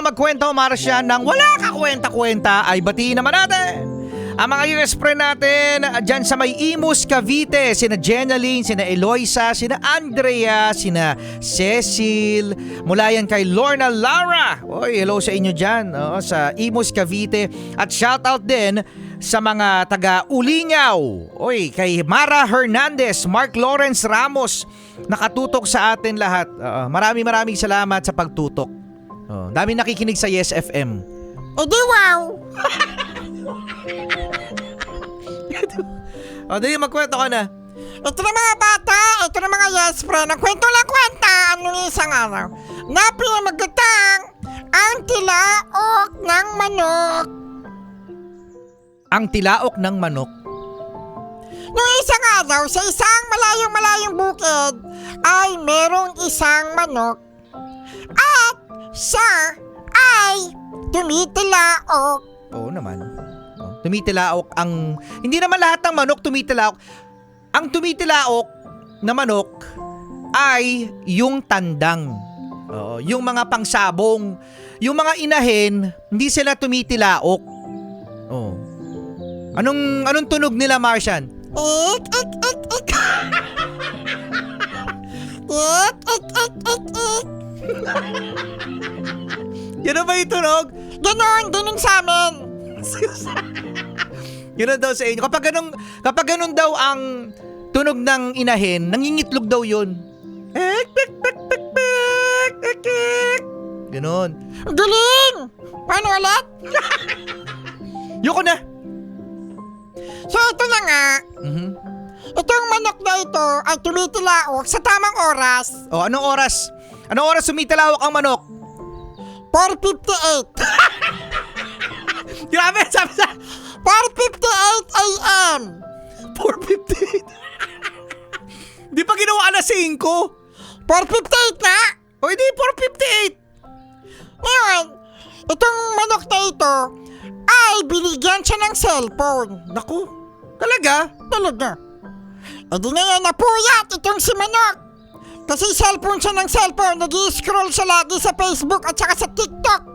magkwento, Marcia, ng wala kakwenta-kwenta ay batiin naman natin ang mga US friend natin dyan sa may Imus, Cavite. Sina Jenaline, sina Eloisa, sina Andrea, sina Cecil. Mula yan kay Lorna Lara. Oy, hello sa inyo dyan sa Imus, Cavite. At shoutout din sa mga taga Ulingaw. Oy, kay Mara Hernandez, Mark Lawrence Ramos. Nakatutok sa atin lahat. Maraming salamat sa pagtutok. Dami nakikinig sa Yes FM. Di wow! Dali, magkwento ka na. Ito na mga bata, ito na mga yes friend. Ang kwento lang kwenta anong isang araw. Napinamagatang ang tilaok ng manok. Ang tilaok ng manok. Noong isang araw, sa isang malayong bukid, ay merong isang manok. At siya ay tumitilaok. Oo naman. Tumitilaok ang... Hindi naman lahat ng manok tumitilaok. Ang tumitilaok na manok ay yung tandang. Yung mga pangsabong. Yung mga inahin, hindi sila tumitilaok. Anong tunog nila, Martian? Ik, ik, ik, ik. Ik, ik, ik, ik, ik. Yan ba yung tunog? Ganon sa amin. Yun daw sa inyo. Kapag ganun daw ang tunog ng inahin, nangingitlog daw yun. Ek, pek, pek, pek, pek, ek, ek. Ganon. Galing! Paano ulit? Yoko na. So ito na nga. Itong manok na ito ay tumitilaok sa tamang oras. Anong oras? Anong oras tumitilawak ang manok? 4:58. Grabe, sabi sa... 4:58 a.m. 4:58. Di pa ginawa alas 5. 4:58 na? O hindi, 4:58. Ngayon, itong manok na ito ay binigyan siya ng cellphone. Naku, talaga? Talaga. E di ngayon napuyat itong si manok. Kasi cellphone siya ng cellphone, nag-i-scroll siya lagi sa Facebook at saka sa TikTok.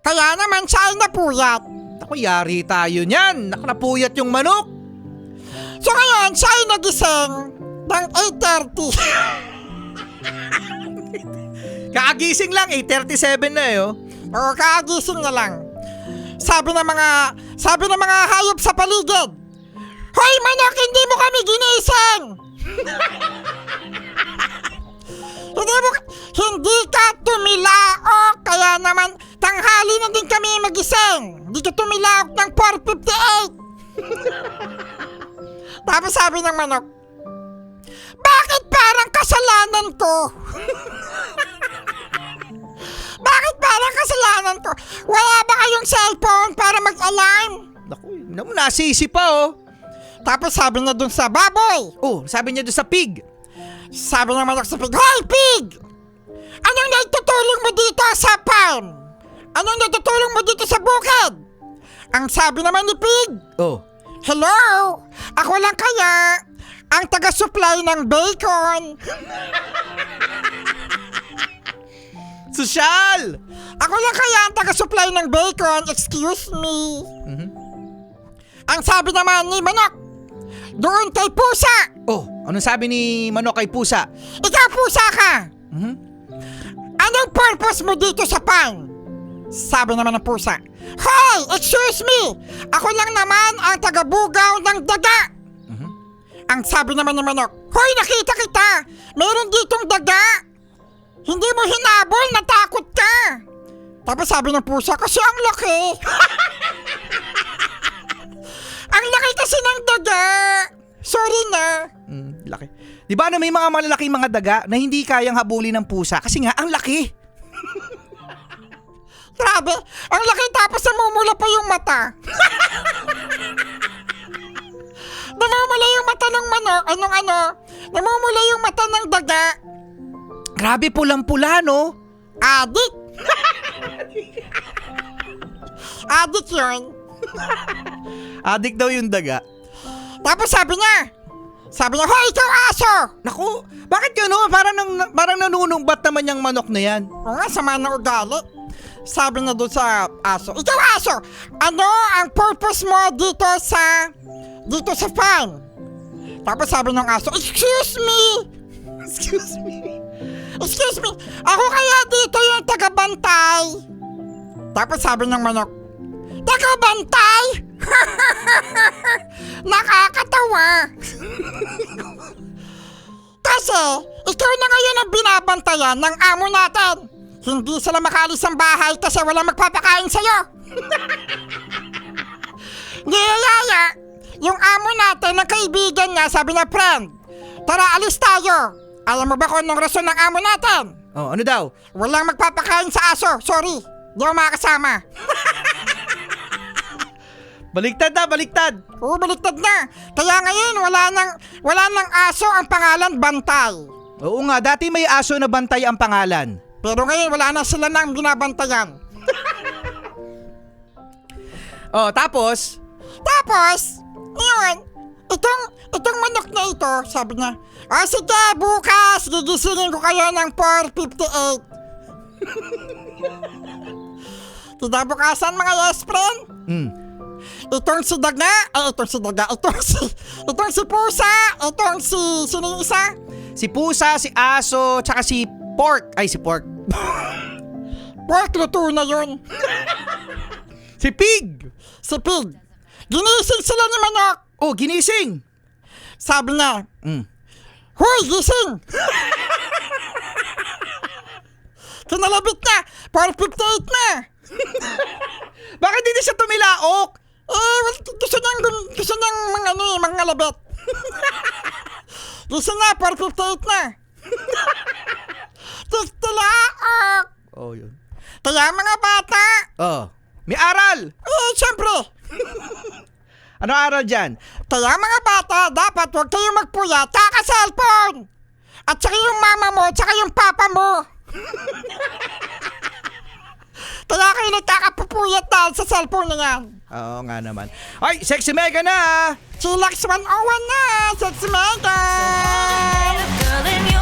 Kaya naman siya ay napuyat. Naku, yari tayo niyan. Napuyat yung manok. So ngayon, siya ay nagising ng 8:30. Kaagising lang, 8:37 na eh. Oo, kaagising na lang. Sabi ng mga hayop sa paligid, Hoy manok, hindi mo kami ginising! Hindi ka tumilaok, kaya naman tanghali na din kami magising. Hindi ka tumilaok ng 4:58. Tapos sabi ng manok, bakit parang kasalanan ko? Bakit parang kasalanan ko? Wala ba kayong cellphone para mag-alarm? Naku, nasisi pa Tapos sabi niya dun sa baboy. Sabi niya dun sa pig. Sabi ng manok sa pig, Hoy pig! Anong naitutulong mo dito sa farm? Anong naitutulong mo dito sa bukid? Ang sabi naman ni pig, Hello! Ako lang kaya ang taga-supply ng bacon. Sosyal! Ako lang kaya ang taga-supply ng bacon, excuse me. Ang sabi naman ni manok, doon kay pusa. Anong sabi ni manok kay pusa? Ikaw pusa ka. Anong purpose mo dito sa farm? Sabi naman ng pusa, Hoy, excuse me! Ako lang naman ang taga-bugaw ng daga. Ang sabi naman ng manok, Hoy, nakita kita! Meron ditong daga! Hindi mo hinabol, natakot ka! Tapos sabi ng pusa, kasi ang laki! Ang laki kasi ng daga! Sorry na! Laki. Di ba may mga malalaking mga daga na hindi kayang habulin ng pusa kasi nga ang laki. Grabe, ang laki tapos namumula pa yung mata. Namumula yung mata ng manok, namumula yung mata ng daga. Grabe, pulang-pula, no? Adik! Adik yun. Adik daw yung daga. Tapos sabi Sabi niya, hoy, ikaw aso! Naku, bakit gano'n? Parang nanunungbat naman yung manok na yan. O nga, sama ng ugali. Sabi niya doon sa aso, ikaw aso, ano ang purpose mo dito sa farm? Tapos sabi ng aso, excuse me, ako kaya dito yung tagabantay. Tapos sabi ng manok, tagabantay? Nakakatawa. Kasi ikaw na ngayon ang binabantayan ng amo natin. Hindi sila makaalis ng bahay kasi walang magpapakain sa'yo. Niyayaya, yung amo natin ng kaibigan niya, sabi na, friend, tara alis tayo. Alam mo ba kung anong rason ng amo natin? Oh, ano daw? Walang magpapakain sa aso, sorry. Di ako makakasama. Baliktad na, baliktad. Oo, baliktad na. Kaya ngayon, wala nang aso ang pangalan Bantay. Oo nga, dati may aso na Bantay ang pangalan. Pero ngayon, wala na sila nang binabantayan. Oh, tapos? Tapos, ngayon, itong manok na ito, sabi niya, sige, bukas, gigisingin ko kayo ng 4:58. Kinabukasan, mga yes friend. Itong si Pusa, itong si, sino yung isa? Si Pusa, si Aso, tsaka si Pork. Ay, si Pork. Pork, luto na yun. Si Pig. Si Pig. Ginising sila ni manok. Oh, ginising. Sabi niya, Hoy, gising! Kinalabit niya, 4:58 na. Bakit hindi siya tumilaok? Gusto niyang mga labit. Gising na, 4:58 na. Tilaok! Oh, yun. Kaya mga bata, Oh, may aral. siyempre, Ano aral dyan? kaya mga bata, dapat huwag kayong magpuyat, kaka-cellphone! At saka yung mama mo, at saka yung papa mo. Kaya kayo nagkakapupuyat dahil sa cellphone na yan. Oo nga naman. Ay, Sexy Mega na! Chillax 101 na, Sexy Mega! Girl in